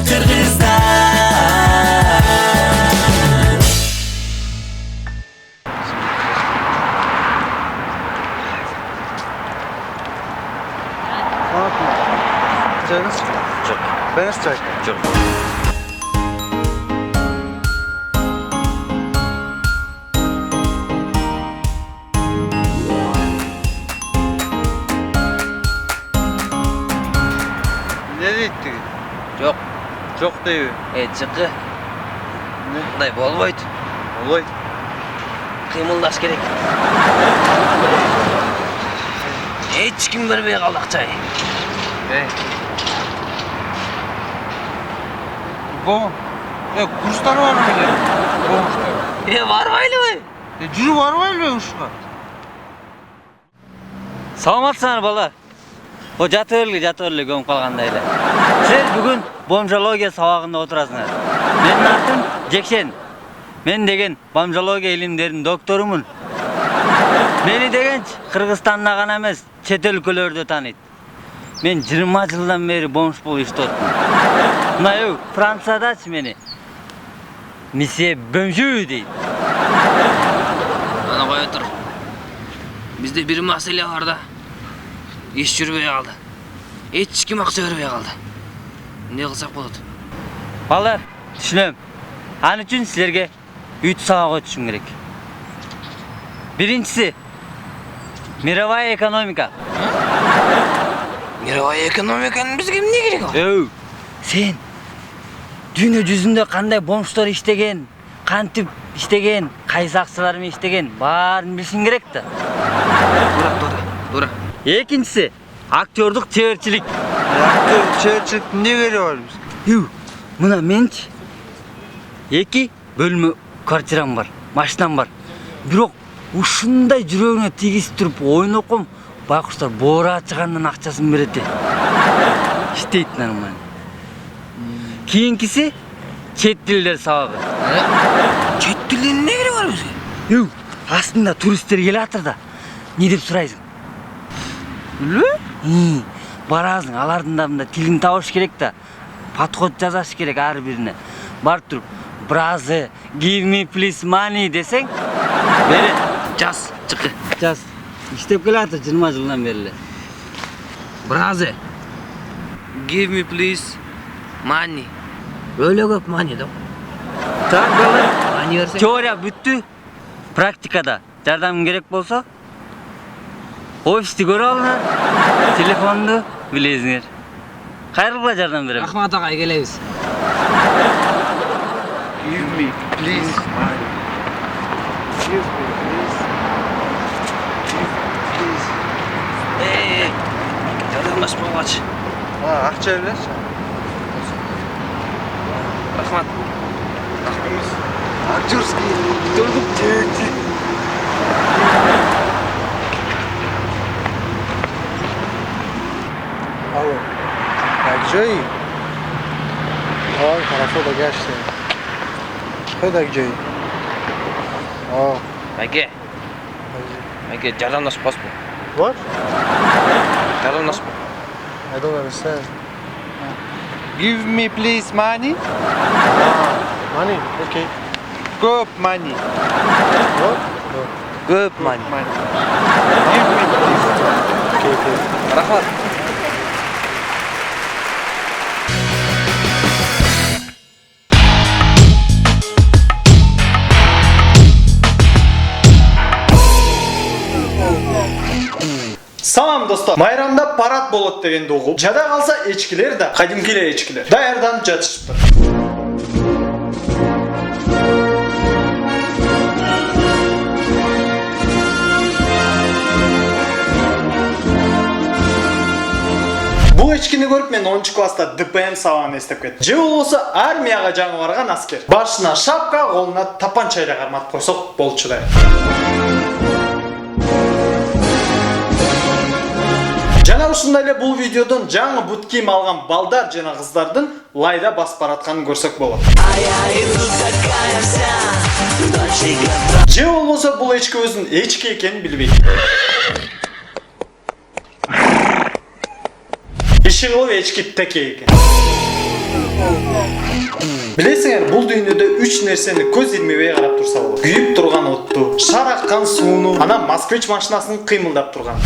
Kırgızistan. Çayınız? Çok. Ben çay. Çok. Ne deydi? Çok. Çok değil. Çıkı. Ne? Bunday bolboydu. Olay. Kıymıldaş gerek. Hiç kim vermeye kaldık çay. Bu. Kurslar var mı öyle? Bu. Var mıydı mı? Cürü var mı öyle uşka? Саламатсыңар бала. О жатырлы көмүп калганда эле. Силер бүгүн бомжология сабагында отурасыңар. Менин атым Жекшен. Мен деген бомжология илимдеринин докторумун. Мени дегенчи Кыргызстанда гана эмес, чет өлкөлөрдө тааныйт. Мен 20 жылдан бери бомж болуп иштеп атам. Мына Франциядачы мени Месье Бөмжүү дейт. Ана кое тур. Бизде бир маселе бар да. Иш жүрбөй калды. Эч ким акча бербей калды. Эмне кылсак болот? Балдар, түшүнөм. Ал үчүн силерге 3 сабак өтүшүм керек. Биринчиси мировая экономика. Мировая экономиканын бизге эмне керек ал? Сен дүйнө жүзүндө кандай бомждор иштеген, кантип иштеген, кайсы акчалар менен иштеген баарын билишиң керек да. Туура. Экинчиси актёрдук чеберчилик. Çerçek ne geri var biz? Мына менчи 2 бөлмө квартирам бар, машинам бар. Бирок ушундай жүрөгүнө тийгизип туруп ойноком байкуштар боора чыгандан акчасын берет. Иштейт нормально. Кийинкиси чет тилдер сабагы. Чет тилдин эмне кереги бар бизге? Астында туристтер келатыр да. Не деп сурайсың? Барасың, алардын да мында тилин табыш керек да. Подход жазаш керек ар бирине. Барып туруп, "Бразы, give me please money" десең, берет. Жаз, чыкы. Жаз. Иштеп келатыр 20 жылдан бери эле. Бразы. Give me please money. Өлө көп money да. Так, балдар. Money берсең. Теория бүттү. Практикада жардамың керек болсо, офисти көрүп алыңар. Телефонду билесиңер. Кайрылгыла жардам берем. Рахмат агай, келебиз. Give me please. Give me please. Эй, жардамлашпагачы. Акча береш. Рахмат. Актерский. Дурдук çerçek. Алло. Где? Ой, хорошо, догашься. Куда где? Майке, жардамлашпаспы? What? Жардамлашпы. I don't understand. Give me please money. Money, okay. Көп money. What? Көп money. Give me please. Okay. Рахмат. Salam dostlar. Майрамда парад болот дегенди угуп, жада калса эчкилер да, кадимкилер эчкилер даярданып жатышыптыр. Бул эчкини көрүп мен 10-класста ДПМ сабагын эстеп кеттим. Же болбосо армияга жаңы барган аскер. Башына шапка, колуна тапанча эле карматып койсок болчу да. Жана ушундай эле бул видеодон жаңы бут кийим алган балдар жана кыздардын лайда басып баратканын көрсөк болот. Же болбосо бул эчки өзүнүн эчки экенин билбейт. Иши кылып эчки теке экен. Билесиңер, бул дүйнөдө 3 нерсени көз илмебей карап турса болот. Күйүп турган отту, шар аккан сууну, анан москвич машинасынын кыймылдап турган.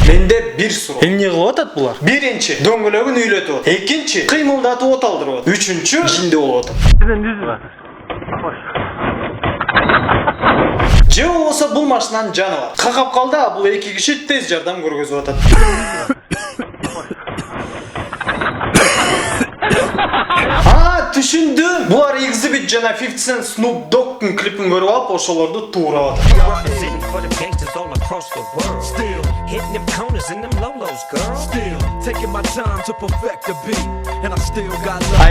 Менде бир суроо. Эмне кылып атат булар? Биринчи, дөңгөлөгүн үйлөтүп атат. Экинчи, кыймылдатып от алдырып атат. Үчүнчү, жинде болуп атат. Же болбосо бул машинанын жаны бар. Какап калды, бул эки киши тез жардам көргөзүп атат. Түшүндүм. Булар Exhibit жана 50 Cent Snoop Dogg'ун клипин көрүп алып, ошолорду туурап атат.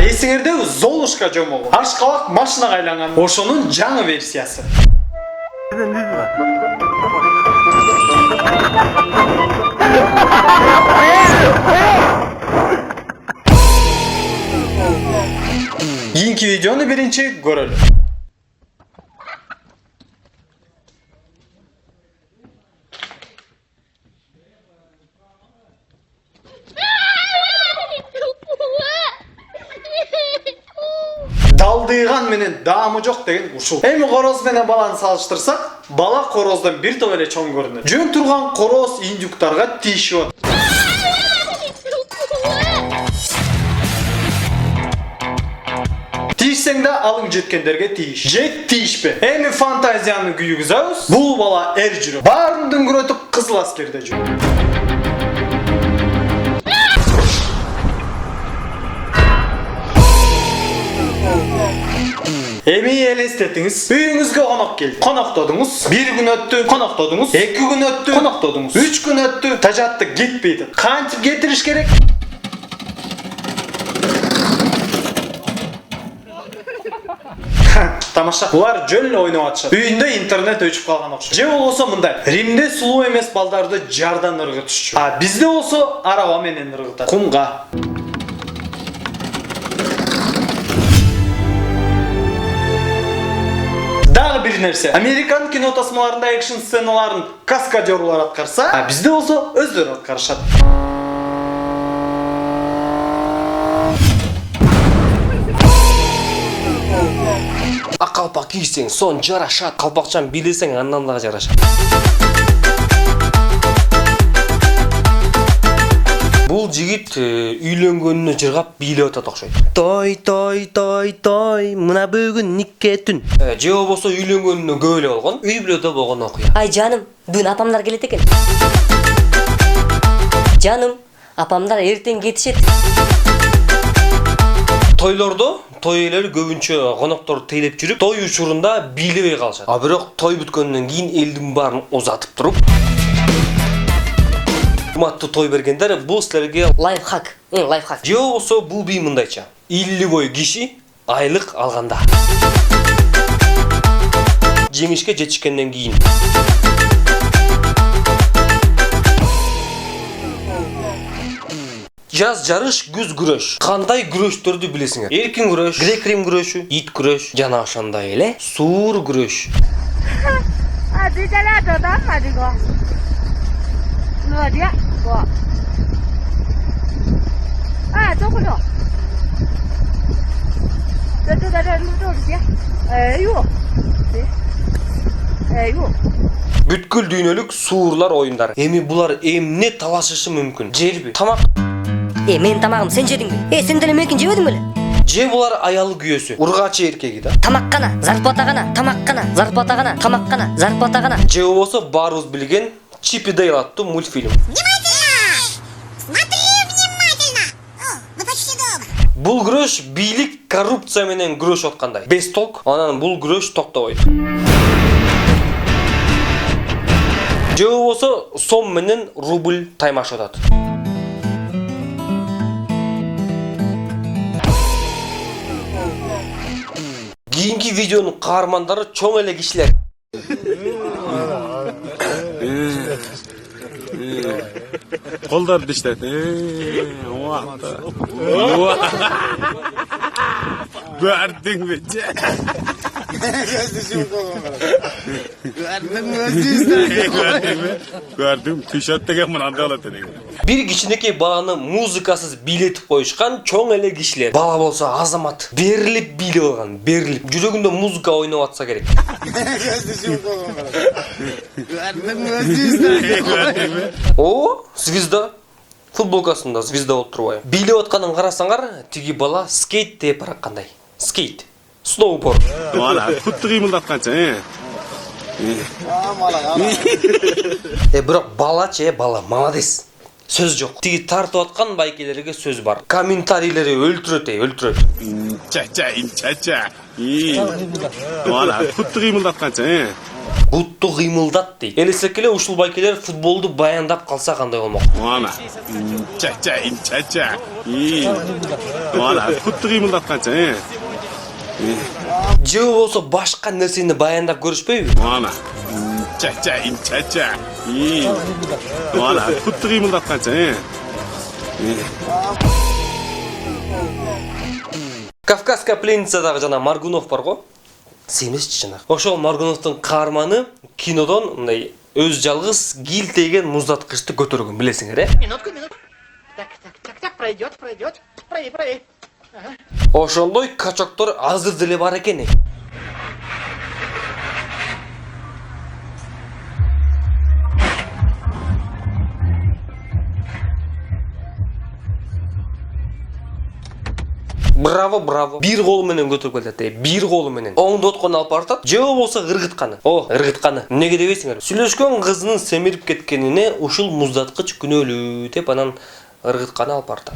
Эсиңердеби Золушка жомогу? Ашкабак машинага айланган. Ошонун жаңы версиясы. Кийинки видеону биринчи көрөлү. Далдыйган менен даамы жок деген ушул. Эми короз менен баланы салыштырсак, бала короздон бир топ эле чоң көрүнөт. Жөн турган короз индюктарга тийишип атат. Тийишсең да алың жеткендерге тийиш. Жет тийишпе. Эми фантазияны күйгүзөбүз. Бул бала эр жүрөк. Баарын дүңгүрөтүп кызыл аскерде жүрөт. Эми элестетиңиз. Үйүңүзгө конок келди. Коноктодуңуз. Бир күн өттү, коноктодуңуз. 2 күн өттү, коноктодуңуз. 3 күн өттү, тажатты кетпейди. Кантип кетириш керек? Тамаша. Булар жөн эле ойноп атышат. Үйүндө интернет өчүп калган окшойт. Же болбосо мындай. Римде сулуу эмес балдарды жардан ыргытышчу. А бизде болсо араба менен ыргытат. Кумга. Дагы бир нерсе. Американ кино тасмаларында экшн сценаларын каскадерлар аткарса, а бизде болсо өздөрү аткарышат. Калпак кийсең сон жарашат. Калпакчан билесең андан дагы жарашат. Бул жигит үйлөнгөнүнө жыргап бийлеп атат окшойт. Той той той той, мына бүгүн никке түн. Же болбосо үйлөнгөнүнө көп эле болгон, үй бүлөдө болгон окуя. Ай жаным, бүгүн апамдар келет экен. Жаным, апамдар эртең кетишет. Тойлордо той элер көбүнчө коноктор тейлеп жүрүп, той учурунда бийлебей калышат. А бирок той бүткөндөн кийин элдин баарын узатып туруп, урматтуу той бергендер, бул силерге Лайфхак, лайфхак. же болбосо бул бий мындайча. 50 бой киши айлык алганда. Жеңишке жетишкенден кийин. Жаз жарыш, күз күрөш. Кандай күрөштөрдү билесиңер? Эркин күрөш, грек-рим күрөшү, ит күрөш, жана ошондой эле суур күрөш. Бүткүл дүйнөлүк суурлар оюндары. Эми булар эмне талашышы мүмкүн? Жерби, тамак. Менин тамагымды сен жедиңби? Сен деле меникин жебедиң беле? Же булар аял күйөөсү, ургачы эркеги да. Тамак гана, зарплата гана, тамак гана, зарплата гана, тамак гана, зарплата гана. Же болбосо баарыбыз билген Чип и Дейл аттуу мультфильм. Бул күрөш бийлик коррупция менен күрөшүп аткандай. Бес толк, анан бул күрөш токтобойт. Же болбосо сом менен рубль таймашып атат. Кийинки видеонун каармандары чоң эле кишилер. Колдорду иштет. Gördün mü? Gördüm. Tişört деген мынандай алат деген. Bir кичинекей баланы музыкасыз бийлетип коюшкан чоң эле кишилер. Бала болсо азамат берилип бийлеп алган, берилип. Жүрөгүндө музыка ойноп атса керек. О, звезда. Футболкасында звезда болуп турбайбы? Бийлеп атканын карасаңар, тиги бала скейт тээп бараткандай. Скейт. Сноуборд. Вала, хутты кыймылдатканча, Бирок балачы, бала молодец. Сөз жок. Тиги тартып аткан байкелерге сөз бар. Комментарийлери өлтүрөт. Чача. Вала, хутты кыймылдатканча, Бутту кыймылдат дейт. Элестеп келе ушул байкелер футболду баяндап калса кандай болмок? Вала, чача. Вала, хутты кыймылдатканча, Же болсо башка нерсени баяндап көрүшпөйбү? Вала, чача. Вала, хутты кыймылдатканча, Кавказская пленницадагы жана Маргунов бар го? Семесчи жанагы. Ошол Маргуновдун каарманы кинодон мындай өз жалгыз гил тейген муздаткычты көтөргөн, билесиңер, Минутку. Так, пройдет. Пройди. Ошондой качоктор азыр деле бар экен. Браво. Бир кол менен көтөрүп келет. Бир кол менен. Оңдоткон алып бартат, же болбосо ыргытканы. Ыргытканы. Эмнеге дебейсиңер? Сүйлөшкөн кызынын семирип кеткенине ушул муздаткыч күнөөлүү деп анан ыргытканы алып бартат.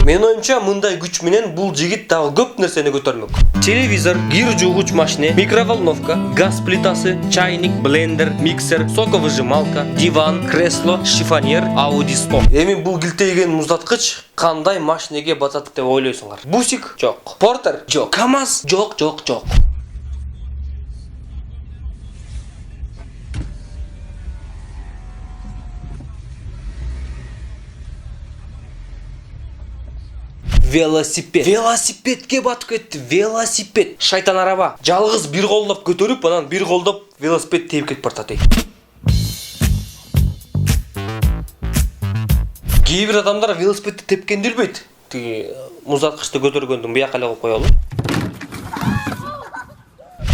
Мен оюмча мындай күч менен бул жигит дагы көп нерсени көтөрмөк. Телевизор, кир жуугуч машина, микроволновка, газ плитасы, чайник, блендер, миксер, соковыжималка, диван, кресло, шифоньер, аудиостол. Эми бул килтейген муздаткыч кандай машинеге батат деп ойлойсуңар? Бусик? Жок. Портер? Жок. КамАЗ? Жок. Велосипедке батып кетти. Велосипед. Шайтан араба. Жалгыз бир колдоп көтөрүп, анан бир колдоп велосипед тээп кетип бартат. Кээ бир адамдар велосипедти тепкенди билбейт. Тиги муздаткычты көтөргөндүн бияка эле коюп коелу.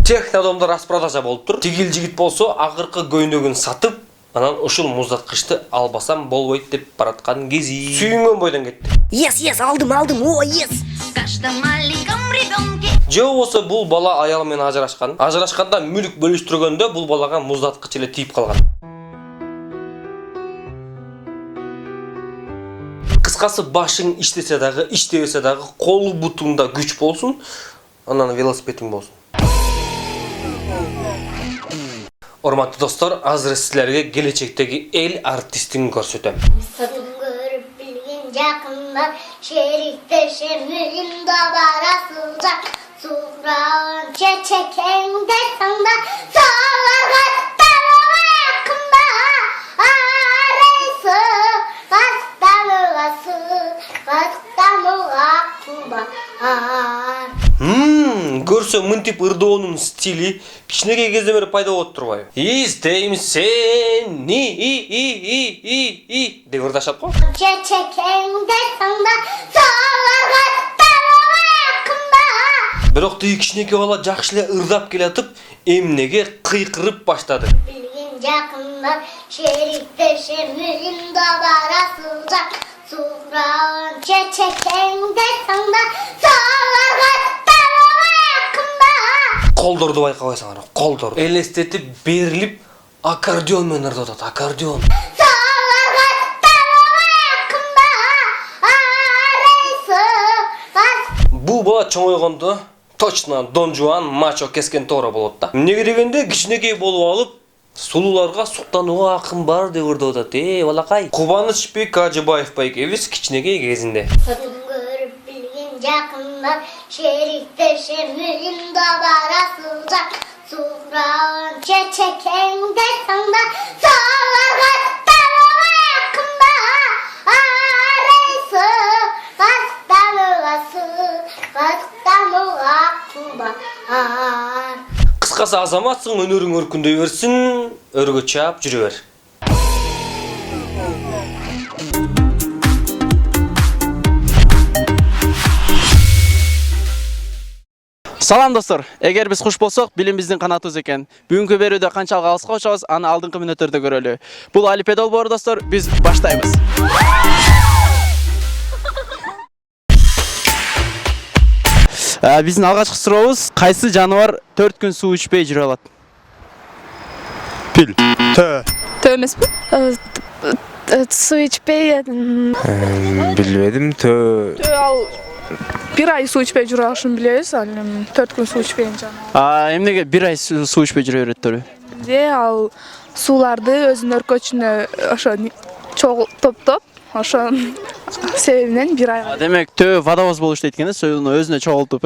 Технодомдо распродажа болуп тур. Тигил жигит болсо акыркы көйнөгүн сатып, анан ушул муздаткычты албасам болбойт деп бараткан кези. Сүйүнгөн бойдон кетти. Yes, алдым, о, yes. Же болбосо бул бала аялы менен ажырашкан. Ажырашканда мүлк бөлүштүргөндө бул балага муздаткыч эле тийип калган. Кыскасы башың иштесе дагы, иштебесе дагы кол бутуңда күч болсун, анан велосипедиң болсун. Урматтуу достор, азыр силерге келечектеги эл артистин көрсөтөм. Görüp bilgin yakınlar şeriktleşemin de barasılacak Suvrağın çeçekende sanda Sağlar katlarıma yakında Araysı Kastamı aklımda Көрсө мынтип ырдоонун стили кичинекей кезде бери пайда болуп турбайбы? Издейм сени деп ырдашат го. Çeçekende sanda Sağlar katlarıma yakında Бирок тиги кичинекей бала жакшы эле ырдап келатып, эмнеге кыйкырып баштады. Bilgin yakınlar şeriktleşemin de barasılacak Suvrağın çeçekende sanda Sağlar katlarıma yakında Колдорду байкабайсыңар, колдор. Элестетип берилип аккордеон менен ырдатат, аккордеон. Sağlar katlarıma yakında Araysı Бул бала чоңойгондо точно Дон Жуан мачо кескен тоора болот да. Эмнеге дегенде кичинекей болуп алып, сулууларга суктанууга акын бар деп ырдап атат. Балакай. Кубанычбек Ажыбаев байкебиз кичинекей кезинде. Görüp bilgin yakınlar şeriktleşemin de barasılacak Suvrağın çeçekende sanda Sağlar katlarıma yakında Araysı бар. Кыскасы азаматсың, өнөрүң өркүндөй берсин, өргө чаап жүрө бер. Салам достор, эгер биз куш болсок, билим биздин канатыбыз экен. Бүгүнкү берүүдө канчалык алыска учабыз, аны алдыңкы мүнөттөрдө көрөлү. Бул Алипе долбоору достор, биз баштайбыз. Биздин алгачкы сурообуз, кайсы жаныбар 4 күн суу ичпей жүрө алат? Пил. Тө. Тө эмеспи? Суу ичпей. Билбедим, тө Ал бир ай суу ичпей жүрө алышын билебиз, ал 4 күн суу ичпейин жана. Эмнеге бир ай суу ичпей жүрө береттер? Ал сууларды өзүнүн өркөчүнө ошо топтоп, ошо себебинен бир ай. Демек, тө водовоз болуш дейт экен, суюну өзүнө чогултуп,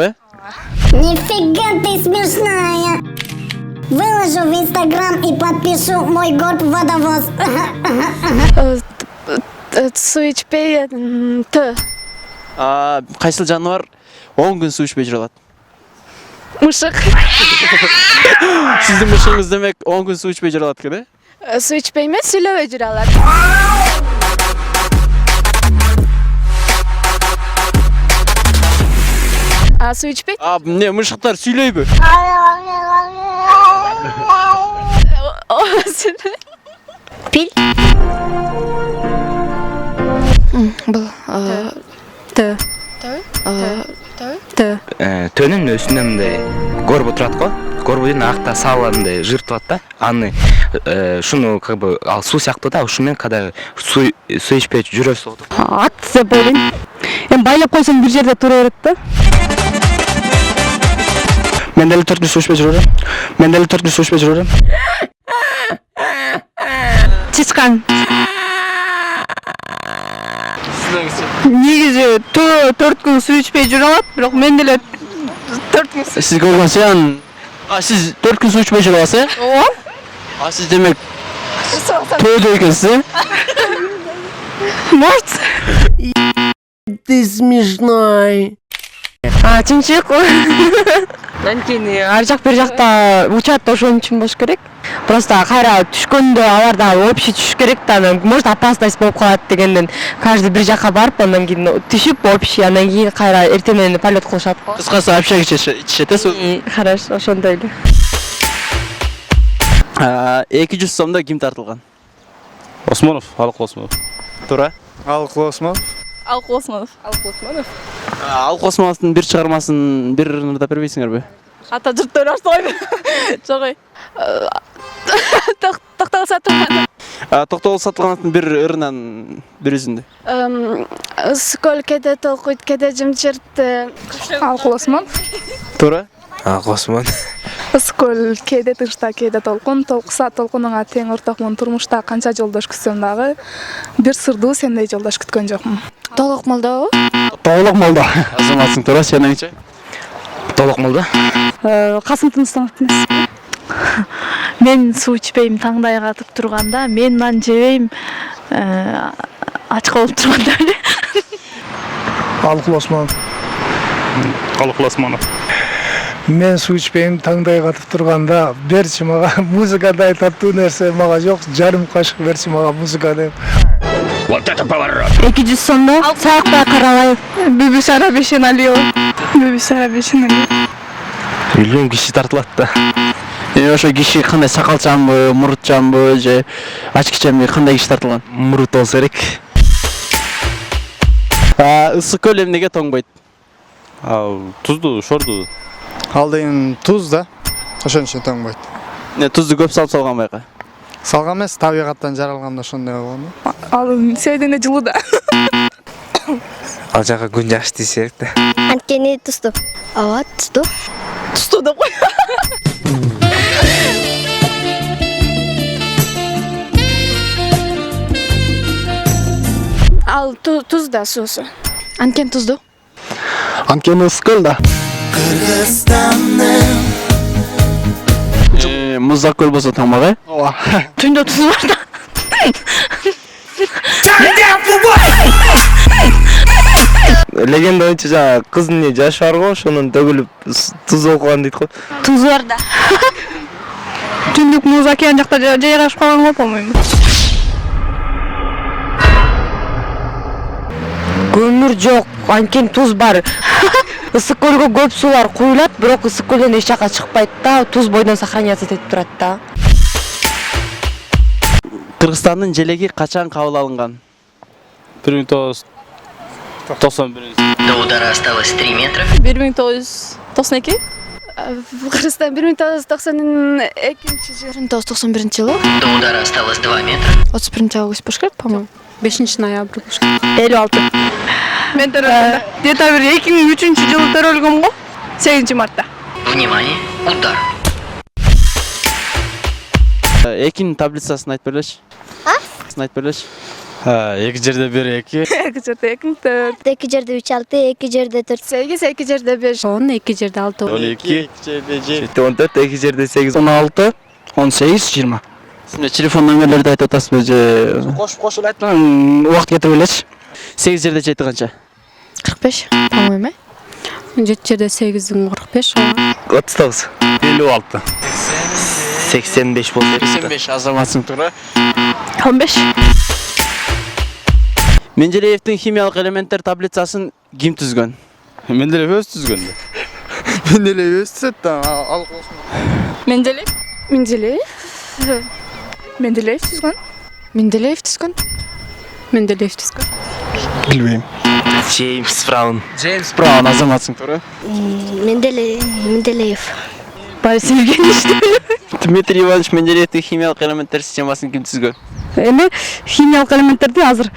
Нифига ты смешная. Выложу в Инстаграм и подпишу мой город водовоз. Суу ичпей. Тө. Кайсыл жаныбар 10 күн суу ичпей жүрө алат? Мышык. Сиздин мышыгыңыз демек 10 күн суу ичпей жүрө алат экен, Суу ичпей эмес, сүйлөбөй жүрө алат. Суу ичпей? Эмне мышыктар сүйлөйбү? Пил? Бул Тө. Тө. төнүн өстүндө мындай горбу турат го. Горбудун акта салгандай жыр турат да. Аны шуну как бы ал суу сыяктуу да, ушумен когда суу ичпей жүрөсүз. Ат деп ойлойм. Эми байлап койсоң бир жерде тура берет да. Мен деле 4 күн суу ичпей жүрөм. Чычкан. Негизи 4 күн суу ичпей жүрө алат, бирок мен деле 4 күн. Сиз көргөнсүн. Сиз 4 күн суу ичпей жүрө аласыз, Ооба. Сиз демек төөдө экенсиз, Может? Ты смешной. Чымчык. Анткени ар жак бир жакта учат, ошон үчүн болуш керек. Просто кайра түшкөндө аларда общий түшүш керек да, может опасность болуп калат дегенден каждый бир жакка барып, андан кийин түшүп общий, андан кийин кайра эртең менен полет кылышат. кыскасы общак ичишет суу. Хорошо, ошондой эле. 200 сомдо ким тартылган? Осмонов, Алык Осмонов. Туура. Алык Осмонов. Алык Осмонов. Алык Осмоновдун бир чыгармасын бир ырында бербейсиңерби? Ата жыртып баштайбы? Жок ой. Токтогул сатылган. Токтогул сатылгандын бир ырынан бир үзүндү. Сколь кеде толкуйт, кеде жымчырт. Алык Осмонов. Туура. Алык Осмон. Сколь кеде тышта, кеде толкун, толкуса толкунуңа тең ортокмун. Турмушта канча жолдош күтсөм дагы бир сырдуу сендей жолдош күткөн жокмун. Толук молдобу? Толук молдо. Азаматсың, туура, сенеңчи? Толук молдо. Касым Тыныстановдун эмес. Мен суу ичпейм, таңдай катып турганда, мен нан жебейм, ачка болуп турганда эле. Алык Осмонов. Алык Осмонов. Мен суу ичпейм, таңдай катып турганда, берчи мага музыкадай таттуу нерсе мага жок, жарым кашык берчи мага музыка деп. Вот это поворот. 200 сомдо Саакбай Каралаев. Бибисара Бешеналиева. Билбейм, киши тартылат да. Ошо киши кандай сакалчанбы, мурутчанбы же ачкичанбы, кандай киши тартылган? Мурут болсо керек. Ысык көл эмнеге тоңбойт? Тузду, шорду. Ал деген туз да. Ошон үчүн тоңбойт. Тузду көп салып салган байка. Салган эмес, табигаттан жаралганда ошондой болгон. Ал сөйдөнгө жылуу да. Ал жака күн жакшы десе керек да. Анткени тусту. Ооба, тусту. Тусту да кой. Ал туз да суусу. Анткени тузду. Анткени ысык көл да. Муздак көл болсо тоңбагай? Ооба. Түндө туз бар да. легенда боюнча жаңа кыздын эмне жашы бар го, ошонун төгүлүп туз окуган дейт го. Туз бар да. Түндүк муз океан жакта жайгашып калган го, по-моему. Көмүр жок, анткени туз бар. Ысык көлгө көп суулар куюлат, бирок ысык көлдөн эч жака чыкпайт да, туз бойдон сохраняться этип турат да. Кыргызстандын желеги качан кабыл алынган? 1991. До удара осталось 3 метра. 1992. Кыргызстан 1992-1991 жылы. До удара осталось 2 метра. 31 август болуш керек, по-моему. 5 ноябрь болуш керек. 56. Мен төрөлгөм. Где-то бир 2003 жылы төрөлгөм го. 8 мартта. Внимание, удар. Экинин таблицасын айтып берлечи. Айтып берлечи. Эки жерде 1 2. Эки жерде 2 4. Эки жерде 3 6, эки жерде 4 8, эки жерде 5. 10, эки жерде 6. 12. 14, эки жерде 8. 16, 18, 20. Сизде телефон номерлерди айтып атасызбы же? Кошуп айтпаган убакыт кетирип элечи. 8 жерде 7 канча? 45, по-моему. 7 жерде 8'in 45. 39. 56. 85 болсо. 85 азаматсың туура. 15. Менделеевдин химиялык элементтер таблицасын ким түзгөн? Менделеев өз түзгөн да. Менделеев өз түзөт да. Менделеев түзгөн. Билбейм. Джеймс Браун. Джеймс Браун азаматсың туура. Менделеев. Борис Евгеньевич. Дмитрий Иванович Менделеевдин химиялык элементтер системасын ким түзгөн? Эми химиялык элементтерди азыр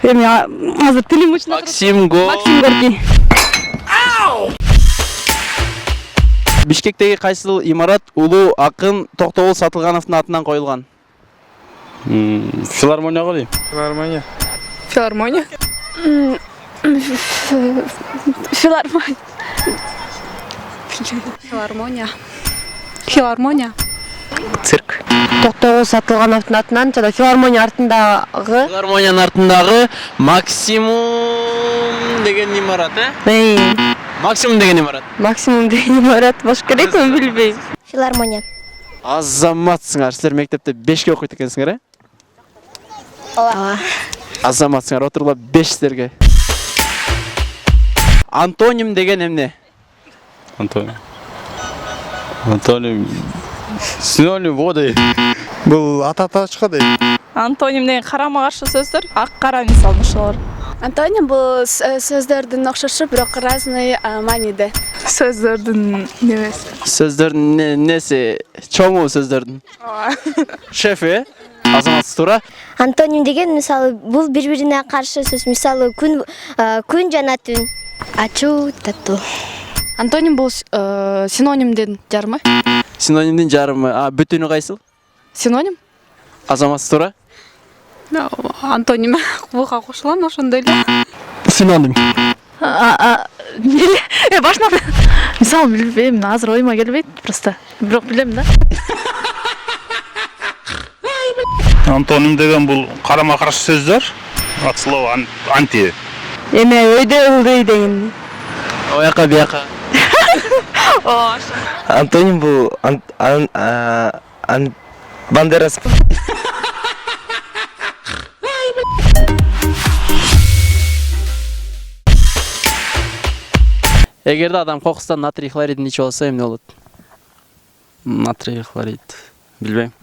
тилим учуна Максим Горький. Бишкектеги кайсыл имарат улуу акын Токтогул Сатылгановдун атынан коюлган? Филармонияга дейм. Филармония. Цирк. Токтогул Сатылгановдун атынан жана филармония артындагы. Филармониянын артындагы Максимум деген имарат, Максимум деген имарат. Максимум деген имарат болуш керекпи, билбейм. Филармония. Азаматсыңар, силер мектепте 5ке окуйт экенсиңер, Ооба. Азаматсыңар, отурула 5 силерге. Антоним деген эмне? Антоним. Синоним воды. Бул ата-атачка дейт. Антоним деген карама каршы сөздөр, ак кара мисалдашуулар. Антоним бул сөздөрдүн окшошу, бирок разный мааниде. Сөздөрдүн немеси. Сөздөрдүн неси? Чоңу сөздөрдүн. Шефи, азаматсыз туура. Антоним деген мисалы бул бири-бирине каршы сөз. Мисалы күн жана түн. Ачуу, таттуу. Антоним бул синонимдин жарымы. Синонимдин жарымы. Бүтүнү кайсыл? Синоним? Азаматсыз туура. Антоним буга кошулган ошондой эле. Синоним. Башынан мисал билбейм, азыр оюма келбейт просто. Бирок билем да. Антоним деген бул карама каршы сөздөр. От слова анти. Эме өйдө ылдый деген. Ояка бияка. Антоним бул Бандерас. Эгерде адам кокустан натрий хлоридин ичип алса эмне болот? Натрий хлорид. Билбейм.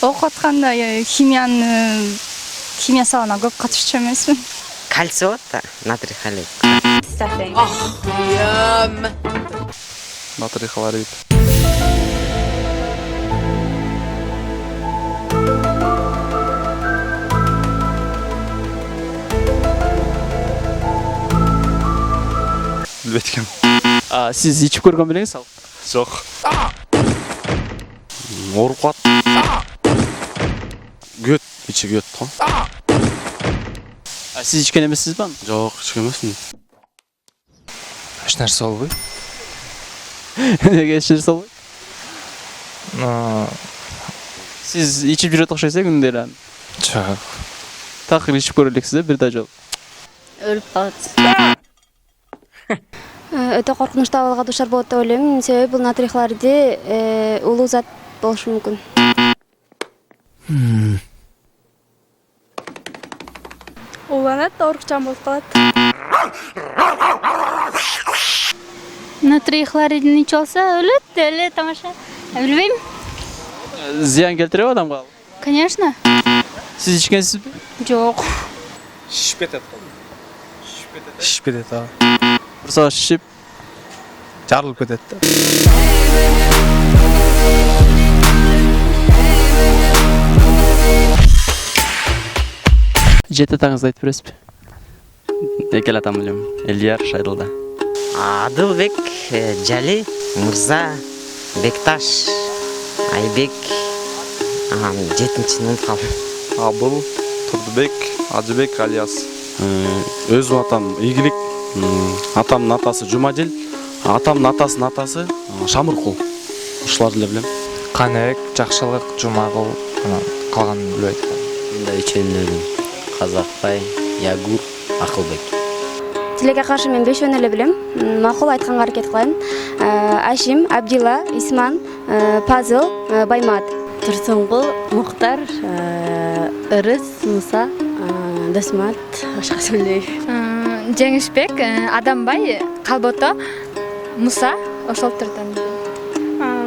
Окуп атканда химия салына көп катышчу эмесмин. Кальций болот да, натрий хлорид. Натрий хлорид. Билбейт. Сиз ичип көргөн белеңиз ал? Жок. Ооруп калат. Көт, ичи көт го. Сиз ичкен эмессизби аны? Жок, ичкен эмесмин. Эч нерсе болбойт. Неге эч нерсе болбойт? Сиз ичип жүрөт окшойсуз күндө эле аны. Жок. Такыр ичип көрө элексиз бир да жолу. Өлүп калат. өтө коркунучтуу абалга дуушар болот деп ойлойм. Себеби бул натрий хлориди улуу зат болушу мүмкүн. Уланат, оорукчан болуп калат. Натрий хлоридин ичип алса өлөт, тамаша. Билбейм. Зыян келтиреби адамга? Конечно. Сиз ичкенсизби? Жок. Шишип кетет. Шишип кетет, а. Бир саат шишип жарылып кетет да. Жети атаңызды айтып бересизби? Экел атам билем. Элияр Шайдылда. Адылбек, Жали, Мырза, Бекташ, Айбек, жетинчини унутуп калдым. Абыл, Турдубек, Ажыбек Алияс. Өзүм атам Ийгилик, атамдын атасы Жумадил, атамдын атасынын атасы Шамыркул. Ушуларды эле билем. Каныбек, Жакшылык, Жумагул, калганын билбейт. Мында үчөөнү Казакбай, Ягур, Акылбек. Тилекке каршы мен 5 эле билем. Макул айтканга аракет кылайын. Ашим, Абдилла, Исман, Пазыл, Баймат. Турсунгул, Муктар, Ырыс, Муса, Досмат, башка сөйлөйм. Жеңишбек, Адамбай, Калбото, Муса, ошол төртөн.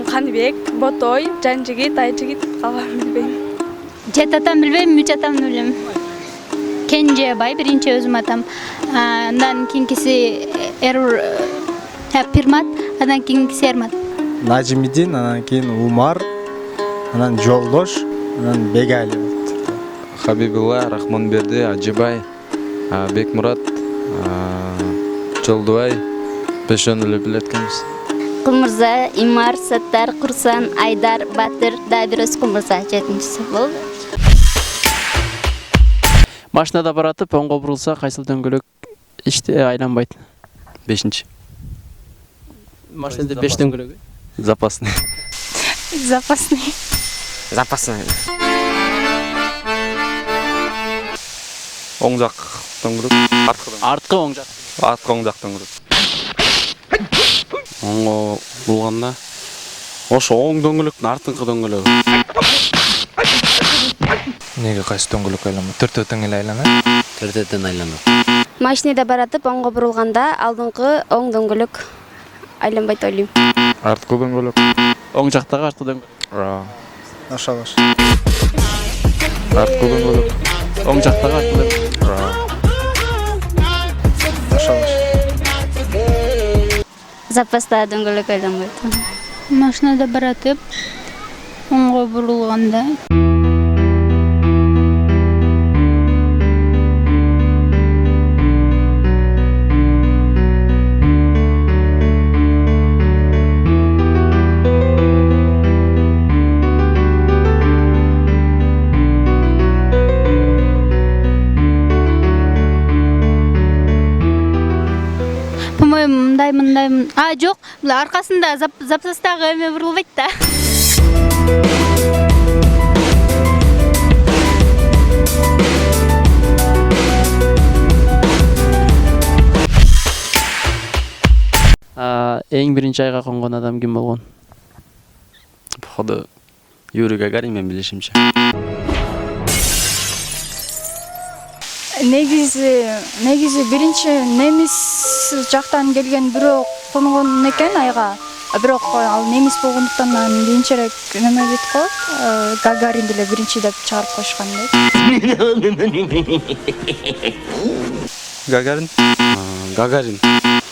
Каныбек, Ботой, Жанжигит, Айжигит, калганын билбейм. Жет атам билбейм, үч атамды билем. Кенже бай, биринчи өзүм атам. Андан кийинкиси Пирмат, андан кийинкиси Эрмат. Нажимидин, анан кийин Умар, анан Жолдош, анан Бегали. Хабибулла, Рахманберди, Ажыбай, Бекмурат, Жолдубай, бешөөнү эле билет экенбиз. Кумурза, Имар, Саттар, Курсан, Айдар, Батыр, Дабирос Кумурза жетинчиси болду. Машинада баратып оңго бурулса кайсыл дөңгөлөк айланбайт? 5-чи. Машинада 5 дөңгөлөк. Запасный. Запасный. Запасный. Оң жак дөңгөлөк, арткы оң жак. Арткы оң жак дөңгөлөк. Оңго бурулганда ошо оң дөңгөлөктүн артыңкы дөңгөлөгү. Неге кайсы дөңгөлөк айланбайт? Төртөөтөн эле айланат? Төртөөтөн айланат. Машинада баратып оңго бурулганда алдыңкы оң дөңгөлөк айланбайт ойлойм. Арткы дөңгөлөк. Оң жактагы арткы дөңгөлөк. Ошогош. Арткы дөңгөлөк. Оң жактагы арткы дөңгөлөк. Ошогош. Запаста дөңгөлөк айланбайт. Машинада баратып оңго бурулганда мындай. Жок, аркасында запастагы эме бурулбайт да. Эң биринчи айга конгон адам ким болгон? Походу Юрий Гагарин мен билишимче. Негизи биринчи немис жактан келген бирөө конгон экен айга. Бирок ал немис болгондуктан анан кийинчерээк неме дейт го, Гагарин деле биринчи деп чыгарып коюшкан дейт. Гагарин? Гагарин.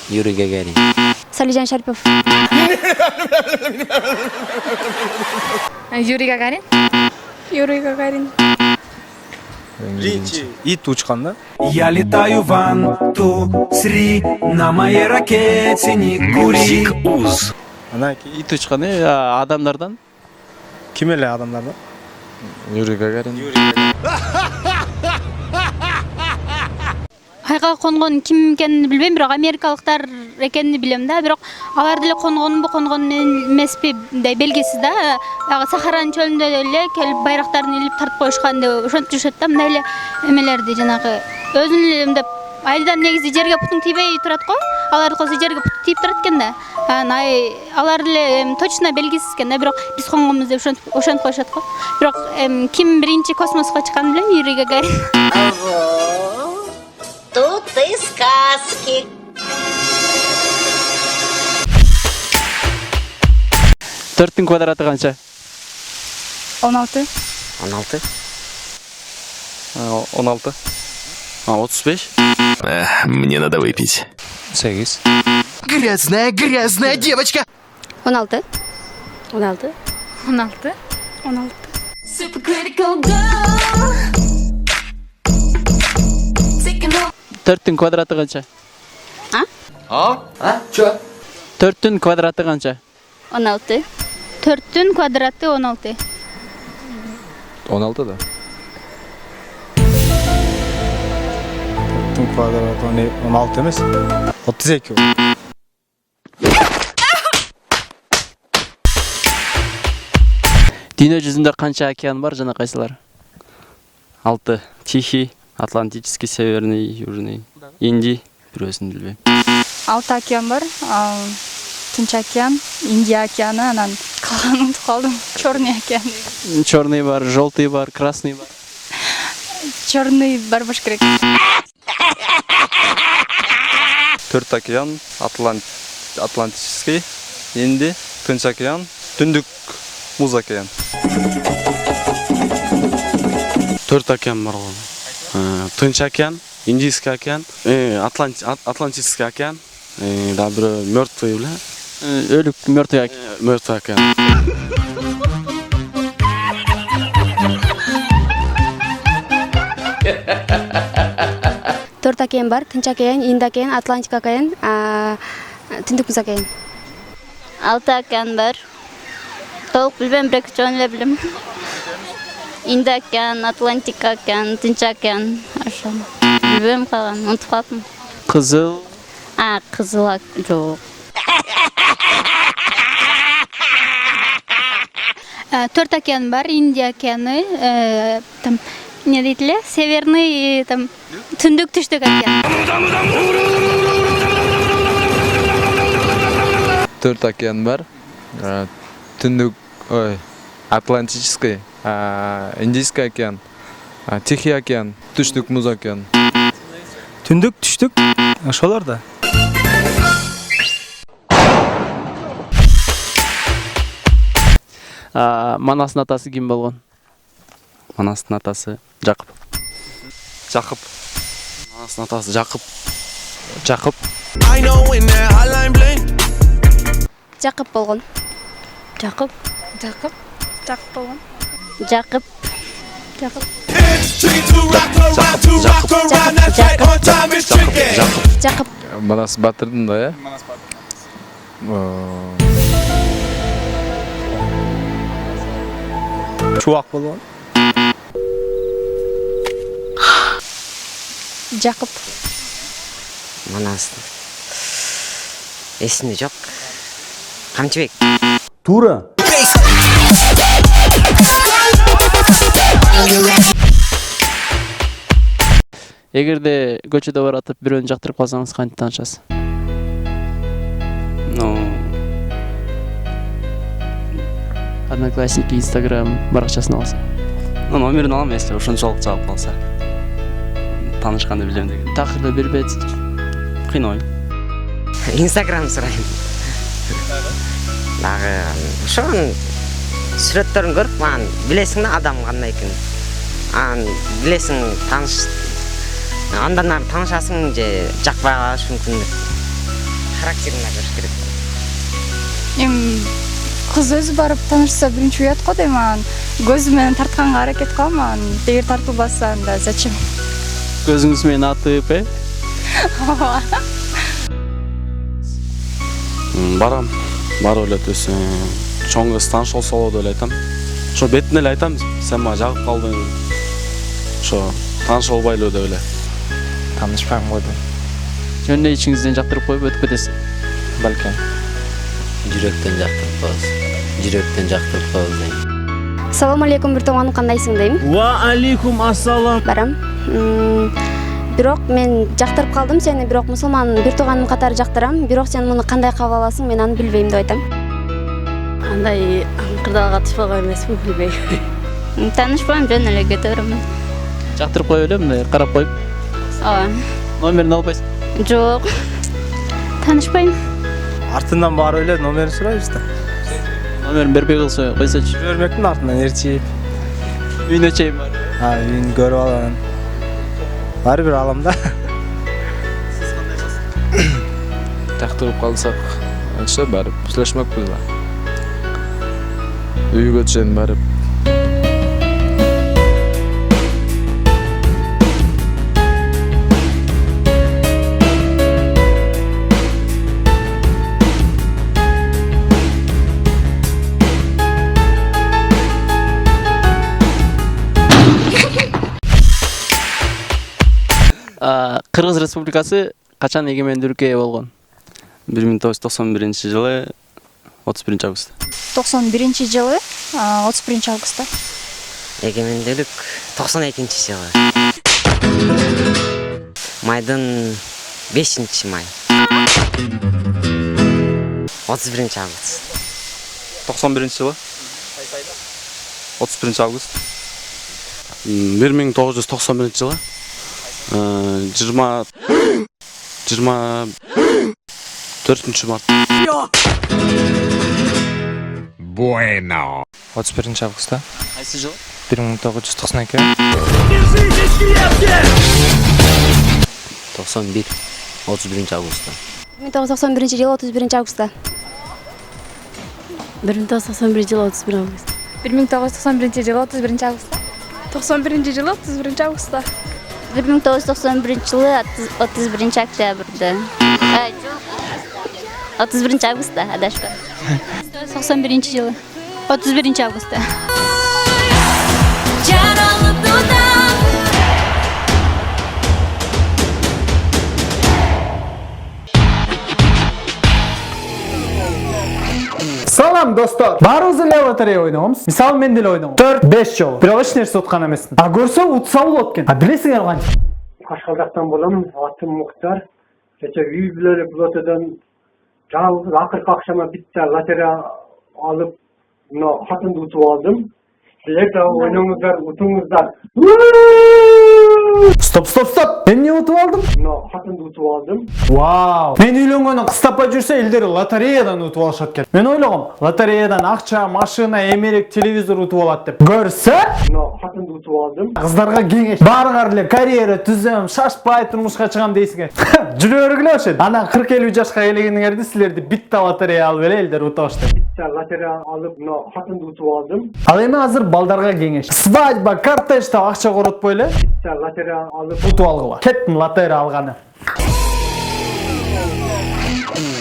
Юрий Гагарин. Салижан Шарипов. Юрий Гагарин. Юрий Гагарин. Биринчи ит учкан да? Я летаю в 1, 2, 3, на моей ракете не кури. Анан ит учкан адамдардан? Ким эле адамдардан? Юрий Гагарин. Айга конгон ким экенин билбейм, бирок америкалыктар экенин билем да, бирок алар деле конгонбу, конгон эмеспи, мындай белгисиз да. Сахаранын чөлүндө эле келип байрактарын илип тартып коюшкан деп ошентип жүрүшөт да, мындай эле эмелерди жанагы өзүн эле мындай айдан негизи жерге бутуң тийбей турат го. аларды койсо жерге пут тийип турат экен да. Алар деле точно белгисиз экен да, бирок биз конгонбуз деп ошентип коюшат го. Бирок ким биринчи космоско чыкканын билем, Юрий Гагарин. Ого, тут и сказки. Төрттүн квадраты канча? 16. 16. 16. 35. Мне надо выпить. 8. Грязная девочка. 16. 16. 16. 16. Төрттүн квадраты канча? Чё? Төрттүн квадраты канча? 16. 4-тün kvadratı 16. 16 da. 4'tün kvadratı 16 емес. 32. Dünya жүзүндө канча океан бар жана кайсылар? 6. Тихий, Атлантический, Северный, Южный, Индий, бирөөсүн билбейм. 6 океан бар. Тынч океан, Индия океаны, анан калганын унутуп калдым. Черный океан. Черный бар, желтый бар, красный бар. Черный бар болуш керек. 4 океан, Атлантический, Индий, Тынч океан, Түндүк Муз океан. 4 океан бар ғой. Тынч океан, Индийский океан, Атлантический океан, да бирөө мертвый беле? Өлүк мертвый океан. Мертвый океан. Төрт океан бар. Тынч океан, Инд океан, Атлантик океан, Түндүк Муз океан. 6 океан бар. Толук билбейм, бирок чоң эле билем. Инд океан, Атлантик океан, Тынч океан. Ошо. Билбейм калган, унутуп калдым. Кызыл. Кызыл жок. 4 океан бар. Индия океаны, там не дейт эле? Северный, там Түндүк Түштүк океан. 4 океан бар. Түндүк, Атлантический, Индийский океан, Тихий океан, Түштүк Муз океан. Түндүк, түштүк, ошолор да. Манастын атасы ким болгон? Манастын атасы Жакып. Жакып. Манастын атасы Жакып. Жакып. Жакып болгон. Жакып болгон. Жакып. Жакып. Манас Батырдын да, э? Чубак болгон. Жакып. Манас. Эсимде жок. Камчыбек. Тура. Эгерде көчөдө баратып бирөөнү жактырып калсаңыз кантип таанышасыз? Одноклассники, Instagram баракчасын алса. Номерин алам, если ошончолук жаап калса. Таанышканды билем деген. Такырды бербейт. Кыйнабайм. Instagram сурайм. Дагы ошонун сүрөттөрүн көрүп, ман билесиң да адам кандай экенин. Билесиң, тааныш андан ары таанышасың же жакпай калышы мүмкүн деп. Характерине көрүш керек. Кыз өзү барып таанышса биринчи уят го дейм, көзү менен тартканга аракет кылам, эгер тартылбаса анда зачем? Көзүңүз менен атып, Барам. Барып эле төс. Чоң кыз таанышып болсо деп айтам. Ошо бетине эле айтам, сен мага жагып калдың. Ошо таанышып албайлы деп эле. Таанышпайм го деп. Жөнүндө ичиңизден жактырып коюп өтүп кетесиз. Балким. Жүрөктөн жактырып коебуз дейм. Салам алейкум, бир тууганым, кандайсың дейм. Ва алейкум ассалам. Барам. бирок мен жактырып калдым сени, бирок мусулман бир тууганым катары жактырам, бирок сен муну кандай кабыл аласың, мен аны билбейм деп айтам. Андай кырдаалга түшпөгөн эмесмин, билбейм. Таанышпайм, жөн эле кете берем. Жактырып коюп эле мындай карап коюп. Ооба. Номерин албайсың? Жок. Таанышпайм. Артынан барып эле номерин сурайбыз да. Номерин бербей койсочу. Жибермекмин артынан ээрчип. Үйүнө чейин бар. Үйүн көрүп алам. Баары бир алам да. Жактырып калсак, анча барып сүйлөшмөкпүз да. Үйгө чейин барып. Кыргыз Республикасы качан эгемендүүлүккө ээ болгон? 1991 31 август. 91-жылы 31 августта. Эгемендүүлүк 92-жылы. Майдын 5-май. 31 август. 91-жылы 31 август. 1991-жылы 24 март. Bueno. 31 августта. Кайсы жыл? 1992. 91 31 августта. 1991-жылы 31 августта. 1991-жылы 31 август. 1991-жылы 31 августта. 91-жылы 31 августта. 1991-жылы 31 октябрда. Жок. 31 августта, адашкан. 91-жылы 31 августта. Салам достор. Баарыбыз эле лотерея ойногонбуз. Мисалы мен деле ойногом. 4-5 жолу. Бирок эч нерсе уткан эмесмин. А көрсө утса болот экен. А билесиңер канча? Кашкалдактан болом. Атым Муктар. Кече үй бүлөлүк лотодон жалгыз акыркы акшама битте лотерея алып, мына хатымды утуп алдым. Силер да ойноңуздар, утуңуздар. Стоп. Мен не утуп алдым? Мына хатымды утуп алдым. Вау. Мен үйлөнгөнү кыстапай жүрсө элдер лотереядан утуп алышат экен. Мен ойлогом, лотереядан акча, машина, эмерек, телевизор утуп алат деп. Көрсө? Мына хатымды утуп алдым. Кыздарга кеңеш. Баарыңар эле карьера түзөм, шашпай турмушка чыгам дейсиңер. Жүрө бергиле ошо. Анан 40-50 жашка келгениңерде силерди битте лотерея алып эле элдер утуп алышты. Битте лотерея алып, мына хатымды утуп алдым. Ал эми азыр балдарга кеңеш. Свадьба, кортеж деп акча коротпой эле. Битте лотерея алып утуп алгыла. Кеттим лотерея алганы.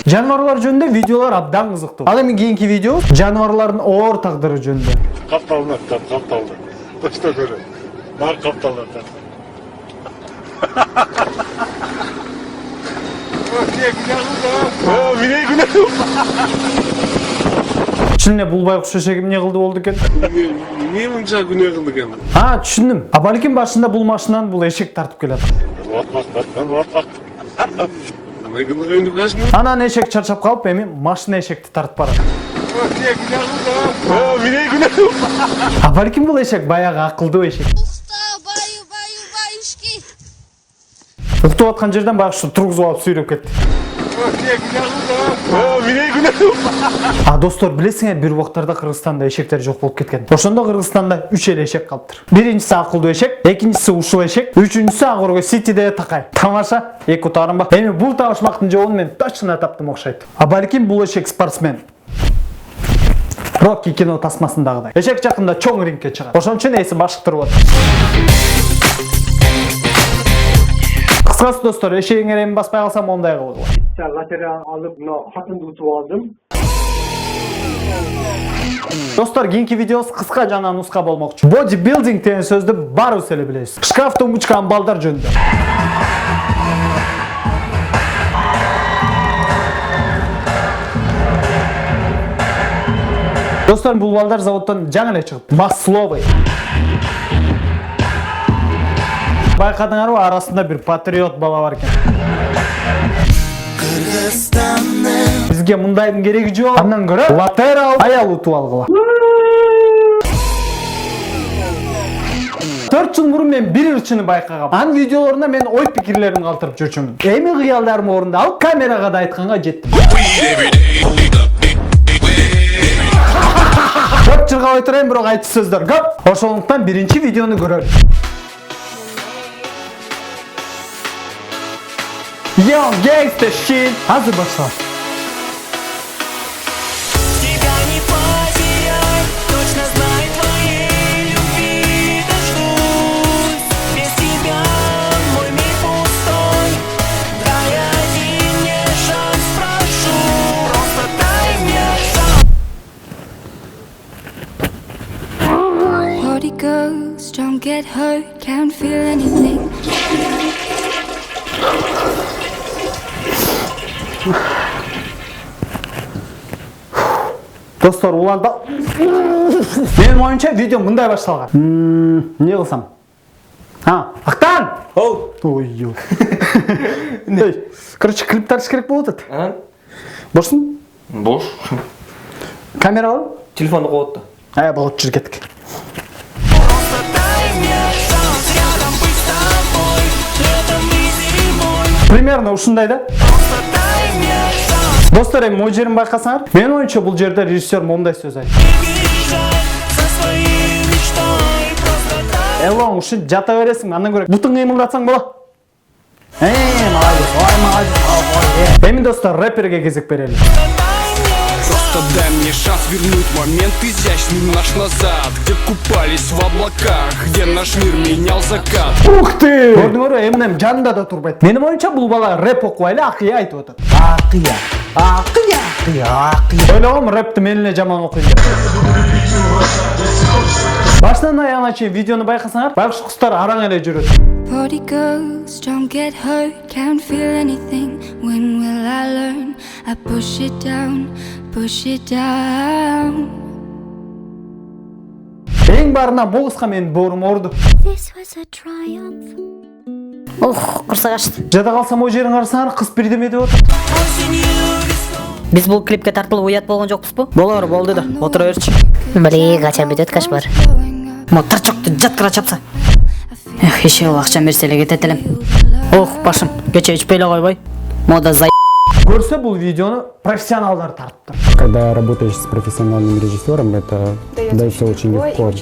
Жаныбарлар жөнүндө видеолор абдан кызыктуу. Ал эми кийинки видео жаныбарлардын оор тагдыры жөнүндө. Капталынат. Точно көрөм. Бар капталынат. Чынне бул байкуш эшеги эмне кылды болду экен? Эмне мынча күнөө кылды экен? Түшүндүм. А балким башында бул машинаны бул эшек тартып келет. Анан эшек чарчап калып, эми машина эшекти тартып барат. А балким бул эшек баягы акылдуу эшек. Уктуп аткан жерден байкушту тургузуп алып сүйрөп кетти. А достор, билесиңер, бир убактарда Кыргызстанда эшектер жок болуп кеткен. Ошондо Кыргызстанда 3 эле эшек калыптыр. Биринчиси акылдуу эшек, экинчиси ушул эшек, үчүнчүсү Агорго Ситиде такай. Тамаша, эки утарым бар. Эми бул табышмактын жообун мен точно таптым окшойт. А балким бул эшек спортсмен. Рокки кино тасмасындагыдай. Эшек жакында чоң рингке чыгат. Ошон үчүн эси башыктырып атат. Кыскасы достор, эшегиңер эми баспай калса мондай кылгыла. Лотерея алып, мына хатымды утуп алдым. Достор, кийинки видеобуз кыска жана нуска болмокчу. Бодибилдинг деген сөздү баарыбыз эле билебиз. Шкаф тумбучка балдар жөнүндө. Достор, бул балдар заводдон жаңы эле чыгып, масловый. Байкадыңарбы, арасында бир патриот бала бар экен. Бизге мындайдын кереги жок. Андан көрө латерал аял утуп алгыла. 4 жыл мурун мен бир ырчыны байкагам. Анын видеолорунда мен ой пикирлерин калтырып жүрчүмүн. Эми кыялдарымды орундалып, камерага да айтканга жеттим. 4 жылга ой турайын, бирок айтчу сөздөр көп. Ошондуктан биринчи видеону көрөлүк. Yo, gangsta shit. Hazır başla. Party girls, don't get hurt, can't feel anything. Dostlar, уларда менин оюмча видео мындай башталган. Не кылсам? Актан! Ой. Короче, клип тартыш керек болуп атат. Бошсуң? Бош. Камера бар? Телефонду коет да. Болот, жүр кеттик. Примерно ушундай да. Достор, эми могу жерин байкасаңар, менин оюмча бул жерде режиссер мондай сөз айтты. Элоң ушун жата бересиң, андан көрө бутун кыймылдатсаң болот. Молодец. Эми достор, рэперге кезек берели. Просто дай мне шанс вернуть момент изящный наш назад, где купались в облаках, где наш мир менял закат. Ух ты! Көрдүңөрбү, Эминем жанында да турбайт. Менин оюмча бул бала рэп окубай эле акыя айтып атат. Акыя. Ойлогом рэпти мен эле жаман окуйм деп. Баштан аягына чейин видеону байкасаңар, байкуш куздар араң эле жүрөт. Party girls, don't get hurt, can't feel anything. When will I learn? I push it down, push it down. Эң барынан бул кызга менин боорум оорду. This was a triumph. Кырсык ачты. Жада калсам о жерин карасаңар, кыз бирдеме деп атат. Биз бул клипке тартылып уят болгон жокпузбу? Болор, болду да. Отура берчи. Бирге кача бүт өткөч бар. Мотарчокты жаткыра чапса. Иши акча берсе эле кетет элем. Башым, кече ичпей эле койбой. Мода зай. Көрсө бул видеону профессионалдар тартыптыр. Когда работаешь с профессиональным режиссером, это дается очень легко.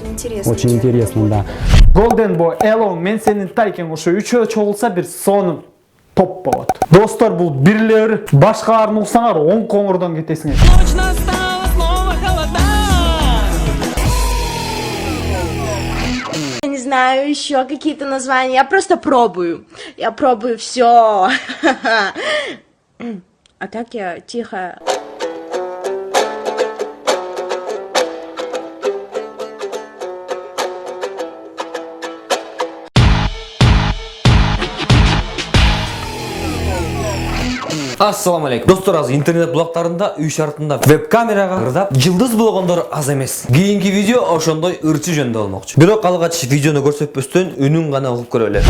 Очень интересно, да. Golden Boy, Elon, мен сенин тайкен ошо үчөө чогулса бир сонун топ болот. Достор, бул бирлер, башкаларын уксаңар оң коңурдон кетесиңер. Я не знаю еще какие-то названия, я просто пробую. Я пробую все. А так я тихо. Ассаламу алейкум. Достор, азыр интернет блоктарында үй шартында веб-камерага ырдап жылдыз болгондор аз эмес. Кийинки видео ошондой ырчы жөнүндө болмокчу. Бирок алгач видеону көрсөтпөстөн үнүн гана угуп көрөлү.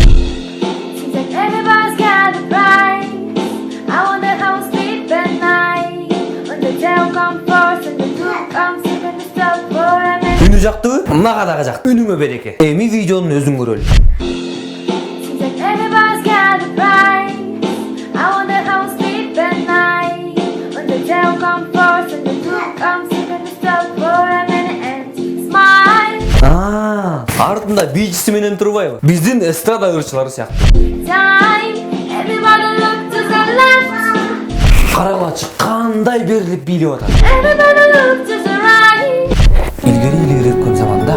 Үнү жактыбы? Мага дагы жакты. Үнүңө береке. Эми видеонун өзүн көрөлү. Артында бийчиси менен турбайбы? Биздин эстрада ырчылары сыяктуу. Карагылачы кандай берилип бийлеп атат. Илгери өткөн заманда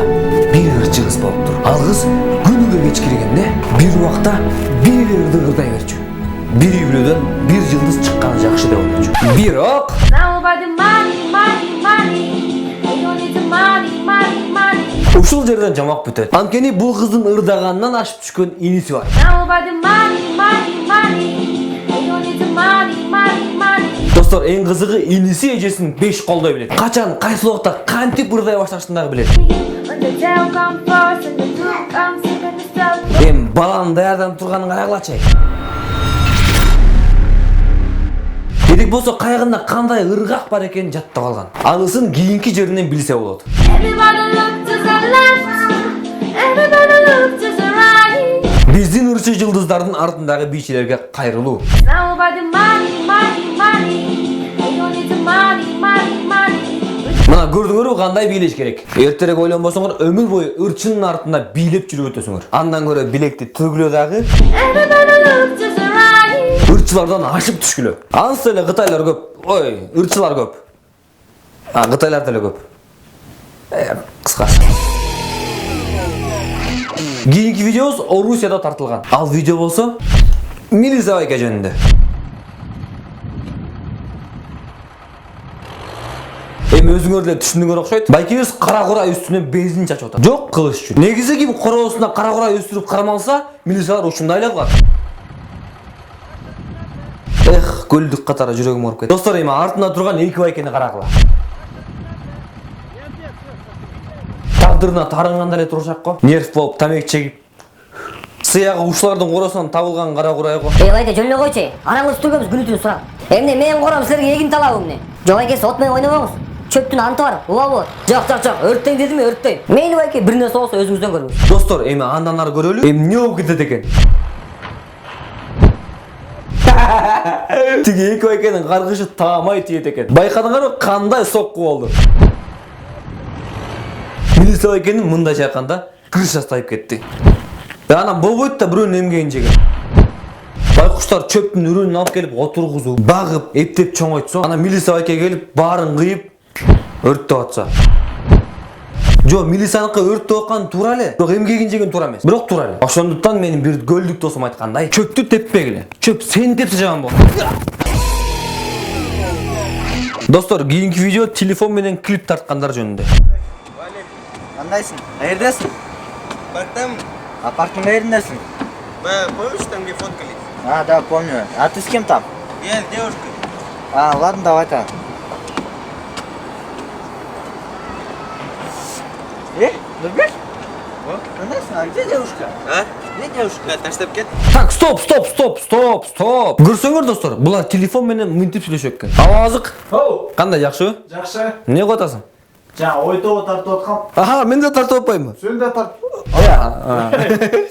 бир ырчы кыз болуптур. Ал кыз күнүгө кеч киргенде бир убакта бир эле ырды ырдай берчү. Bir үй-бүлөдөн bir жылдыз чыкканы жакшы деп ойлочу. Бирок ушул жерден жамак бүтөт. Анткени бул кыздын ырдаганынан ашып түшкөн иниси бар. Достор, эң кызыгы иниси эжесин 5 колдой билет. Качан, кайсы убакта кантип ырдай башташын дагы билет. Эми баланы даярданып турганын карагылачы. Керек болсо кайгында кандай ыргак бар экенин жаттап алган. Анысын кийинки жеринен билсе болот. Биздин ырчы жылдыздардын артындагы бийчилерге кайрылуу. Мына көрдүңөрбү кандай бийлеш керек? Эртерээк ойлонбосоңор өмүр бою ырчынын артында бийлеп жүрүп өтөсүңөр. Андан көрө билекти төгүлө дагы ырчылардан ашып түшкүлө. Ансы эле кытайлар көп. Ой, ырчылар көп. Кытайлар деле көп. Кыскасы. Кийинки видеобуз Орусияда тартылган. Ал видео болсо Милисабайка жөнүндө. Эми өзүңөр деле түшүндүңөр окшойт. Байкебиз кара кура үстүнө бензин чачып атат. Жок кылыш үчүн. Негизи ким короосуна кара кура өстүрүп карамалса, милициялар ушундай эле кылат. Көлдүк катары жүрөгүм ооруп кетти. Достор, эми артында турган эки байкени карагыла. Тагдырына тарынгандай эле турушак го. Нерв болуп тамек чегип. Сыягы ушулардын коросунан табылган кара курай го. Байке жөн эле койчу. Анаңыз түгөбүз күнү-түнү сурап. Эмне мен кором силерге эгин талабы эмне? Жок байке, от менен ойнобоңуз. Чөптүн анты бар, уба болот. Жок, өрттөйм дедимби, өрттөйм. Мейли байке, бир нерсе болсо өзүңүздөн көрүңүз. Достор, эми андан ары көрөлү. Эми эмне болуп кетет экен? Тиги эки байкенин каргышы таамай тиет экен. Байкадыңарбы кандай сокку болду? Милиция байкенин мындайча айтканда крышасы тайып кетти. Анан болбойт да бирөөнүн эмгегин жеген. Байкуштар чөптүн үрүнүн алып келип отургузуп, багып, эптеп чоңойтсо, анан милиция байке келип баарын кыйып өрттөп атса. Жо, милицияныкы өрттөп аткан туура эле, бирок эмгегин жеген туура эмес. Бирок туура эле. Ошондуктан менин бир көлдүк досум айткандай, чөптү теппегиле. Чөп сени тепсе жаман болот. Достор, кийинки видео телефон менен клип тарткандар жөнүндө. Кандайсың? Каердесиң? Парктамын. Парктын каерindесиң? Помнишь, там где фоткались? Да, помню. А ты с кем там? Я с девушкой. Ладно, давай-то. Нурбек? Кандайсың? Где девушка? Где девушка? Таштап кет. Так, стоп. Көрсөңөр достор, булар телефон менен мынтип сүйлөшөт экен. Авазык. Кандай, жакшыбы? Жакшы. Эмне кылып атасың? Ой тобу тартып аткам. Мен да тартып атпаймынбы? Сен да тарт.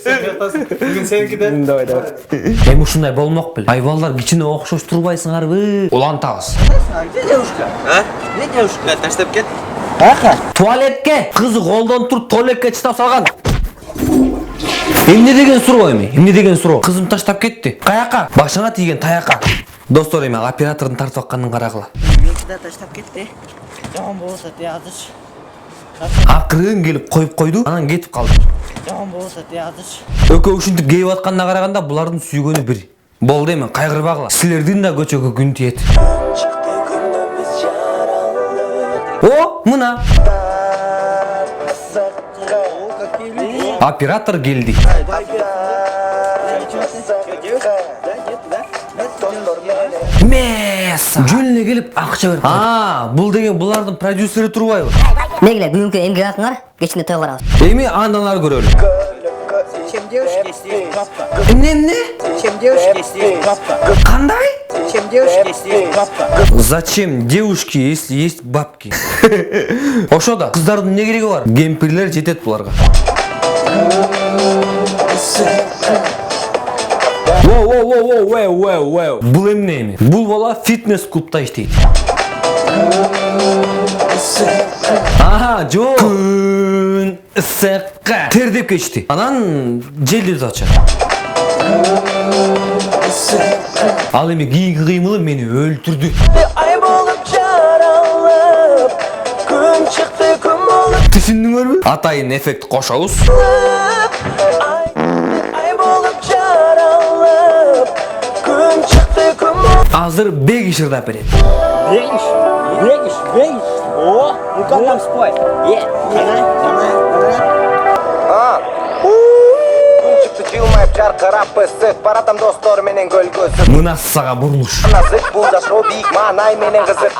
Сен жатасың. Бүгүн сеники де. Давай. Эми ушундай болмок беле. Балдар кичине окшош турбайсыңарбы? Улантабыз. Где девушка? Где девушка? Таштап кет. Туалетке. Кызы колдон туруп туалетке чытап салган. Эмне деген суроо эми? Кызым таштап кетти. Каяка? Башыңа тийген таяка. Достор, эми оператордун тартып атканын карагыла. Меники да таштап кетти. Жаман болсо тиязыч. Акырын келип коюп койду, анан кетип калды. Жаман болсо тиязыч. Экөө ушинтип кейип атканына караганда булардын сүйгөнү бир. Болду эми, кайгырбагыла. Силердин да көчөгө күн тиет. О, мына. Оператор келди. Месса. Жөн эле келип акча берип. Бул деген булардын продюсери турбайбы? Мейле, бүгүнкү эмгек акыңар, кечинде той барабыз. Эми андан ары көрөлү. Чем девушки есть папка? Эмне? Чем девушки есть папка? Кандай? Чем девушки есть папка? Зачем девушки, если есть бабки? Ошо да, кыздардын эмне кереги бар? Кемпирлер жетет буларга. Воу. Бул эмне эми? Бул бала фитнес-клубда иштейт. Жок. Күн ысыкка тердеп кетти. Анан желди ачат. Ал эми кийинки кыймылы мени өлтүрдү. Ай болуп жаралып, күн чыкты күн болуп. Түшүндүңөрбү? Атайын эффект кошобуз. Ай болуп жаралып, күн чыкты күн болуп. Азыр бегиш ырдап берет. Бегиш. О, ну как нам спой? Жылмайып жарқырап ысып баратам достор менен көлгөзүп. Мына сага бурулуш. Назык бул жашоо бийик маанай менен кызык.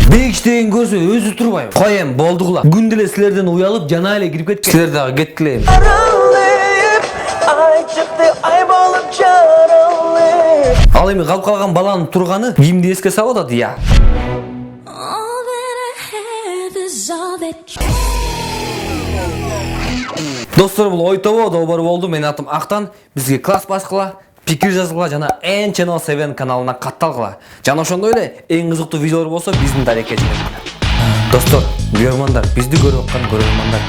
Бегиш деген көрсө өзү турбайбы? Кой эми болдугула. Күн деле силерден уялып жана эле кирип кеткен. Силер дагы кеткиле. Ал эми калып калган баланын турганы кимди эске салып атат я? Достор, бул ой тобо долбоор болду. Менин атым Актан. Бизге класс баскыла, пикир жазгыла жана N Channel 7 каналына катталгыла. Жана ошондой эле эң кызыктуу видеолор болсо биздин дарекке жибериңиздер. Достор, көрөрмандар, бизди көрүп аткан көрөрмандар,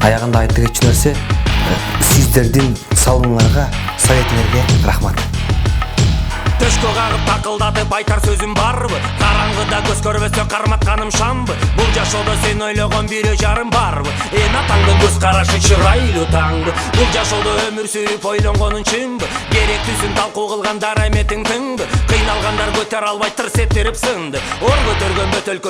аягында айтып кетчү нерсе, сиздердин салымыңарга, советиңерге рахмат. Төшкө кагып такылдатып айтар сөзүм барбы? Караңгыда көз көрбөсө карматканым шамбы? Бул жашоодо сен ойлогон бир жарым барбы? Эн атаңдын көз карашы чырайлуу таңбы? Бул жашоодо өмүр сүрүп ойлонгонун чынбы? Керектүүсүн талкуу кылгандар эметиң тыңбы? Кыйналгандар көтөрө албай тырс этирип сынды. Ор көтөргөн бөтөлкө